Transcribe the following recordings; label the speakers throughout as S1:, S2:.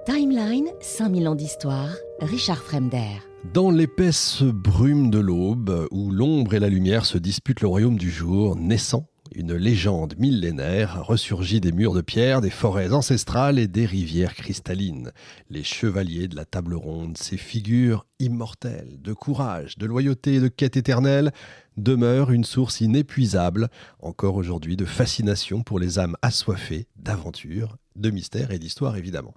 S1: Timeline, 5000 ans d'histoire, Richard Fremder.
S2: Dans l'épaisse brume de l'aube, où l'ombre et la lumière se disputent le royaume du jour, naissant, une légende millénaire ressurgit des murs de pierre, des forêts ancestrales et des rivières cristallines. Les chevaliers de la table ronde, ces figures immortelles de courage, de loyauté et de quête éternelle, demeurent une source inépuisable, encore aujourd'hui, de fascination pour les âmes assoiffées d'aventure, de mystère et d'histoire évidemment.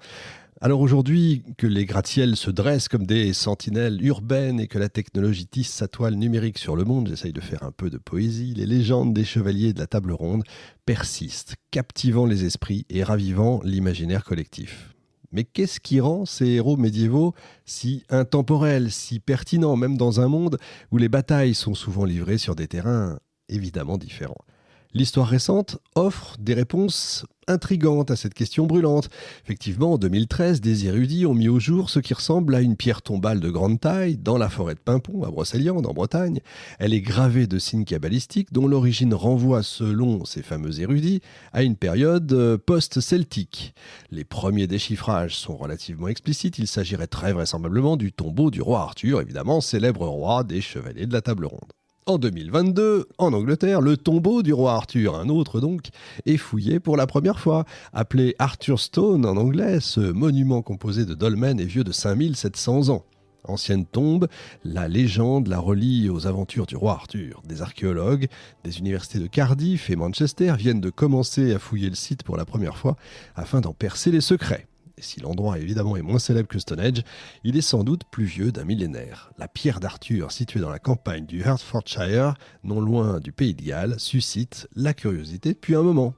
S2: Alors aujourd'hui, que les gratte-ciels se dressent comme des sentinelles urbaines et que la technologie tisse sa toile numérique sur le monde, j'essaye de faire un peu de poésie, les légendes des chevaliers de la table ronde persistent, captivant les esprits et ravivant l'imaginaire collectif. Mais qu'est-ce qui rend ces héros médiévaux si intemporels, si pertinents, même dans un monde où les batailles sont souvent livrées sur des terrains évidemment différents ? L'histoire récente offre des réponses intrigantes à cette question brûlante. Effectivement, en 2013, des érudits ont mis au jour ce qui ressemble à une pierre tombale de grande taille dans la forêt de Paimpont, à Brocéliande, en Bretagne. Elle est gravée de signes cabalistiques dont l'origine renvoie, selon ces fameux érudits, à une période post-celtique. Les premiers déchiffrages sont relativement explicites. Il s'agirait très vraisemblablement du tombeau du roi Arthur, évidemment, célèbre roi des chevaliers de la table ronde. En 2022, en Angleterre, le tombeau du roi Arthur, un autre donc, est fouillé pour la première fois. Appelé Arthur Stone en anglais, ce monument composé de dolmens est vieux de 5700 ans. Ancienne tombe, la légende la relie aux aventures du roi Arthur. Des archéologues des universités de Cardiff et Manchester viennent de commencer à fouiller le site pour la première fois afin d'en percer les secrets. Et si l'endroit évidemment est moins célèbre que Stonehenge, il est sans doute plus vieux d'un millénaire. La pierre d'Arthur, située dans la campagne du Hertfordshire, non loin du pays de Galles, suscite la curiosité depuis un moment.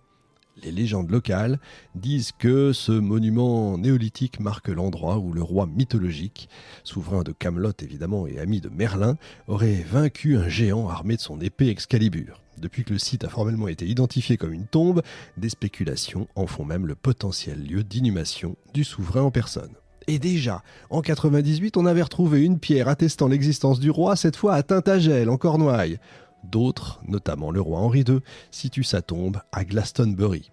S2: Les légendes locales disent que ce monument néolithique marque l'endroit où le roi mythologique, souverain de Camelot évidemment et ami de Merlin, aurait vaincu un géant armé de son épée Excalibur. Depuis que le site a formellement été identifié comme une tombe, des spéculations en font même le potentiel lieu d'inhumation du souverain en personne. Et déjà, en 98, on avait retrouvé une pierre attestant l'existence du roi, cette fois à Tintagel, en Cornouailles. D'autres, notamment le roi Henri II, situent sa tombe à Glastonbury.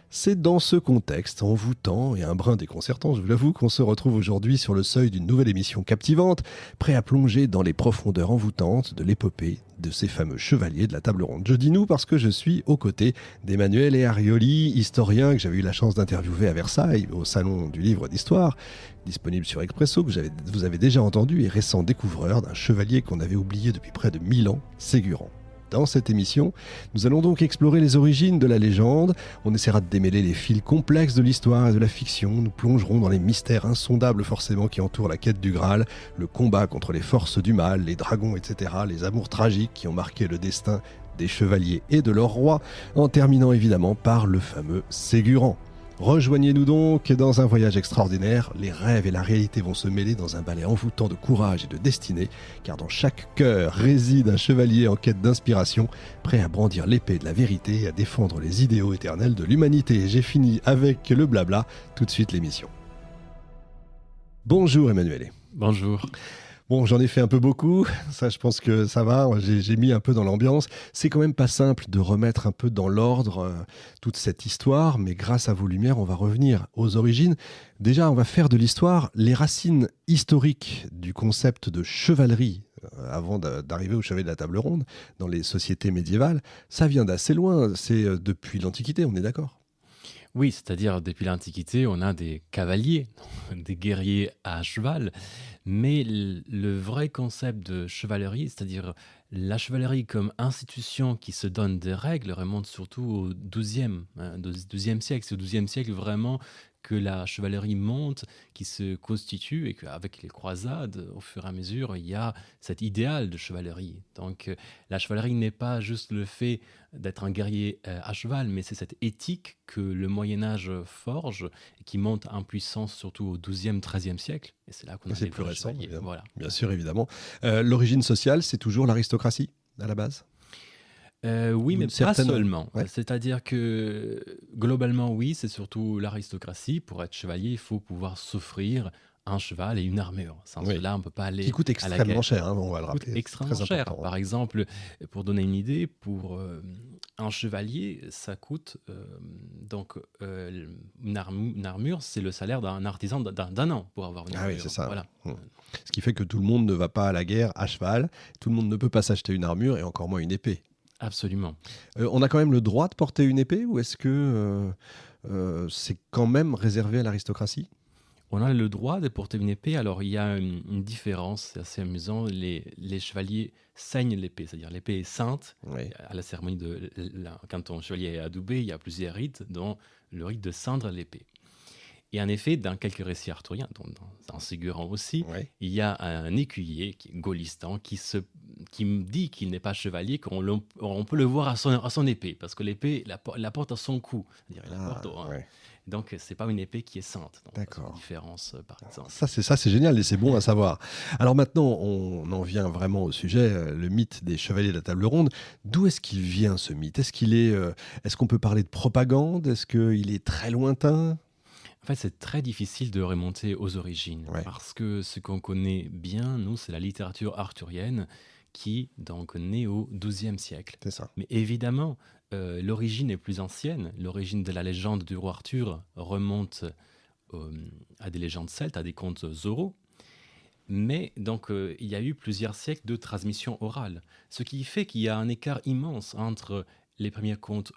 S2: C'est dans ce contexte envoûtant et un brin déconcertant, je vous l'avoue, qu'on se retrouve aujourd'hui sur le seuil d'une nouvelle émission captivante, prêt à plonger dans les profondeurs envoûtantes de l'épopée de ces fameux chevaliers de la table ronde. Je dis nous parce que je suis aux côtés d'Emmanuel Arioli, historien que j'avais eu la chance d'interviewer à Versailles, au Salon du Livre d'Histoire, disponible sur Expresso, que vous avez déjà entendu, et récent découvreur d'un chevalier qu'on avait oublié depuis près de 1000 ans, Ségurant. Dans cette émission, nous allons donc explorer les origines de la légende, on essaiera de démêler les fils complexes de l'histoire et de la fiction, nous plongerons dans les mystères insondables forcément qui entourent la quête du Graal, le combat contre les forces du mal, les dragons, etc., les amours tragiques qui ont marqué le destin des chevaliers et de leur roi, en terminant évidemment par le fameux Ségurant. Rejoignez-nous donc dans un voyage extraordinaire, les rêves et la réalité vont se mêler dans un ballet envoûtant de courage et de destinée, car dans chaque cœur réside un chevalier en quête d'inspiration, prêt à brandir l'épée de la vérité et à défendre les idéaux éternels de l'humanité. J'ai fini avec le blabla, tout de suite l'émission. Bonjour Emmanuel.
S3: Bonjour.
S2: Bon, j'en ai fait un peu beaucoup, ça je pense que ça va, j'ai mis un peu dans l'ambiance. C'est quand même pas simple de remettre un peu dans l'ordre toute cette histoire, mais grâce à vos lumières, on va revenir aux origines. Déjà, on va faire de l'histoire les racines historiques du concept de chevalerie avant d'arriver au chevalier de la table ronde dans les sociétés médiévales. Ça vient d'assez loin, c'est depuis l'Antiquité, on est d'accord ?
S3: Oui, c'est-à-dire depuis l'Antiquité, on a des cavaliers, des guerriers à cheval, mais le vrai concept de chevalerie, c'est-à-dire la chevalerie comme institution qui se donne des règles, remonte surtout au XIIe siècle. C'est au XIIe siècle vraiment que la chevalerie monte, qui se constitue, et qu'avec les croisades, au fur et à mesure, il y a cet idéal de chevalerie. Donc la chevalerie n'est pas juste le fait d'être un guerrier à cheval, mais c'est cette éthique que le Moyen-Âge forge, et qui monte en puissance surtout au XIIe, XIIIe siècle. Et c'est là qu'on a
S2: c'est
S3: les
S2: plus
S3: vrais
S2: récent,
S3: chevaliers.
S2: évidemment.
S3: Voilà.
S2: Bien sûr, évidemment. L'origine sociale, c'est toujours l'aristocratie, à la base ?
S3: Oui, mais pas seulement.
S2: Ouais.
S3: C'est-à-dire que globalement, oui, c'est surtout l'aristocratie. Pour être chevalier, il faut pouvoir s'offrir un cheval et une armure. Sans cela, on ne peut pas aller
S2: qui coûte
S3: à la
S2: extrêmement
S3: guerre.
S2: cher, on va le
S3: Coûte
S2: rappeler.
S3: extrêmement
S2: Très
S3: cher.
S2: important.
S3: Par exemple, pour donner une idée, pour Un chevalier, ça coûte une armure, c'est le salaire d'un artisan d'un an pour avoir une
S2: Ah oui,
S3: armure.
S2: c'est ça.
S3: Voilà.
S2: Ce qui fait que tout le monde ne va pas à la guerre à cheval, tout le monde ne peut pas s'acheter une armure et encore moins une épée.
S3: Absolument.
S2: On a quand même le droit de porter une épée ou est-ce que c'est quand même réservé à l'aristocratie?
S3: On a le droit de porter une épée. Alors, il y a une différence, c'est assez amusant. Les chevaliers saignent l'épée, c'est-à-dire l'épée est sainte.
S2: Oui.
S3: À la cérémonie quand ton chevalier est adoubé, il y a plusieurs rites, dont le rite de ceindre l'épée. Et en effet, dans quelques récits arthuriens, dans Ségurant aussi,
S2: Oui.
S3: il y a un écuyer, Golistan, qui me dit qu'il n'est pas chevalier, on peut le voir à son épée, parce que l'épée la porte à son cou. C'est-à-dire, il la porte
S2: ouais.
S3: Donc, c'est pas une épée qui est sainte. Donc,
S2: D'accord.
S3: c'est une différence, par exemple.
S2: Ça, c'est génial et c'est bon à savoir. Alors maintenant, on en vient vraiment au sujet, le mythe des chevaliers de la table ronde. D'où est-ce qu'il vient ce mythe? Est-ce qu'on peut parler de propagande? Est-ce qu'il est très lointain?
S3: En fait, c'est très difficile de remonter aux origines,
S2: Ouais.
S3: parce que ce qu'on connaît bien, nous, c'est la littérature arthurienne qui donc naît au XIIe siècle.
S2: C'est ça.
S3: Mais évidemment, l'origine est plus ancienne. L'origine de la légende du roi Arthur remonte à des légendes celtes, à des contes oraux. Mais donc, il y a eu plusieurs siècles de transmission orale, ce qui fait qu'il y a un écart immense entre les premiers contes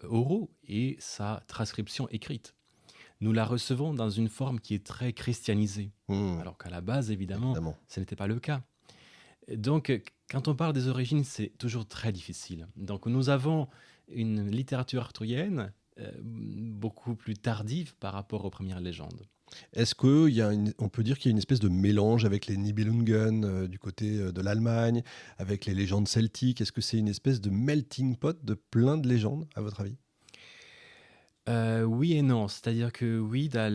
S3: oraux et sa transcription écrite. Nous la recevons dans une forme qui est très christianisée, alors qu'à la base, évidemment, ce n'était pas le cas. Donc, quand on parle des origines, c'est toujours très difficile. Donc, nous avons une littérature arthurienne beaucoup plus tardive par rapport aux premières légendes.
S2: Est-ce qu'on peut dire qu'il y a une espèce de mélange avec les Nibelungen du côté de l'Allemagne, avec les légendes celtiques? Est-ce que c'est une espèce de melting pot de plein de légendes, à votre avis?
S3: Oui et non. C'est-à-dire que oui, dans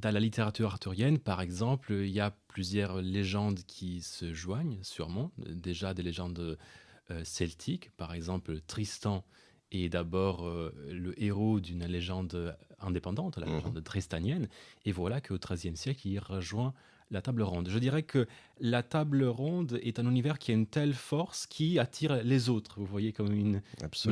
S3: la littérature arthurienne, par exemple, il y a plusieurs légendes qui se joignent, sûrement. Déjà des légendes celtiques. Par exemple, Tristan est d'abord le héros d'une légende indépendante, la légende tristanienne. Et voilà qu'au XIIIe siècle, il rejoint la table ronde. Je dirais que la table ronde est un univers qui a une telle force qui attire les autres. Vous voyez, comme une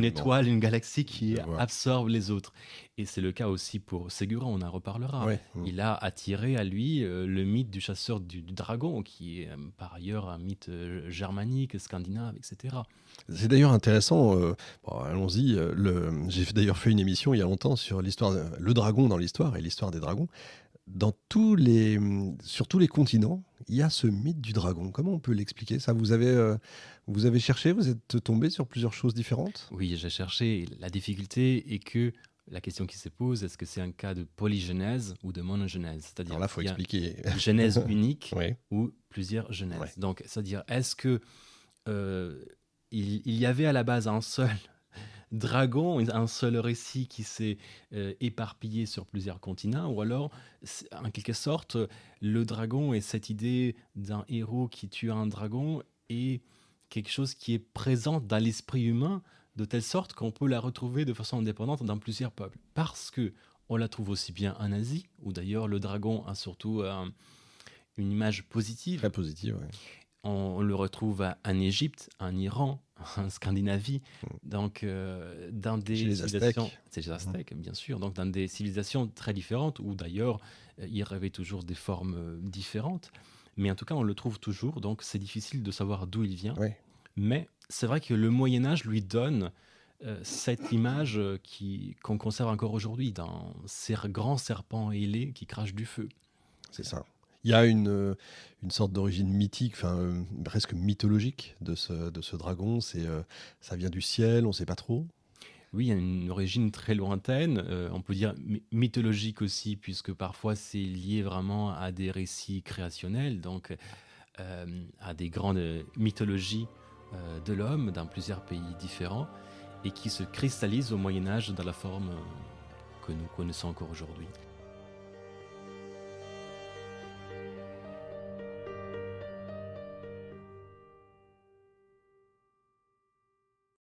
S3: étoile, une galaxie qui absorbe les autres. Et c'est le cas aussi pour Ségurant, on en reparlera.
S2: Ouais.
S3: Il a attiré à lui le mythe du chasseur du dragon, qui est par ailleurs un mythe germanique, scandinave, etc.
S2: C'est d'ailleurs intéressant, allons-y, j'ai d'ailleurs fait une émission il y a longtemps sur le dragon dans l'histoire et l'histoire des dragons. Sur tous les continents, il y a ce mythe du dragon. Comment on peut l'expliquer ça? Vous avez cherché, vous êtes tombé sur plusieurs choses différentes?
S3: Oui, j'ai cherché. La difficulté est que la question qui se pose, est-ce que c'est un cas de polygenèse ou de monogenèse? C'est-à-dire
S2: Alors là, il faut expliquer.
S3: Une genèse unique
S2: Oui.
S3: ou plusieurs genèses.
S2: Ouais.
S3: Donc, c'est-à-dire, est-ce que il y avait à la base un seul dragon, un seul récit qui s'est éparpillé sur plusieurs continents, ou alors, en quelque sorte, le dragon et cette idée d'un héros qui tue un dragon est quelque chose qui est présent dans l'esprit humain, de telle sorte qu'on peut la retrouver de façon indépendante dans plusieurs peuples. Parce que on la trouve aussi bien en Asie, où d'ailleurs le dragon a surtout une image positive.
S2: Très positive, oui.
S3: On le retrouve en Égypte, en Iran, en Scandinavie, donc dans des civilisations... C'est les Aztèques, bien sûr. Donc dans des civilisations très différentes, où d'ailleurs il revêt toujours des formes différentes. Mais en tout cas, on le trouve toujours, donc c'est difficile de savoir d'où il vient.
S2: Oui.
S3: Mais c'est vrai que le Moyen-Âge lui donne cette image qu'on conserve encore aujourd'hui, dans ces grands serpents ailés qui crachent du feu.
S2: C'est ça. Il y a une sorte d'origine mythique, presque mythologique de ce dragon. Ça vient du ciel, on ne sait pas trop.
S3: Oui, il y a une origine très lointaine, on peut dire mythologique aussi, puisque parfois c'est lié vraiment à des récits créationnels, donc à des grandes mythologies de l'homme dans plusieurs pays différents, et qui se cristallisent au Moyen-Âge dans la forme que nous connaissons encore aujourd'hui.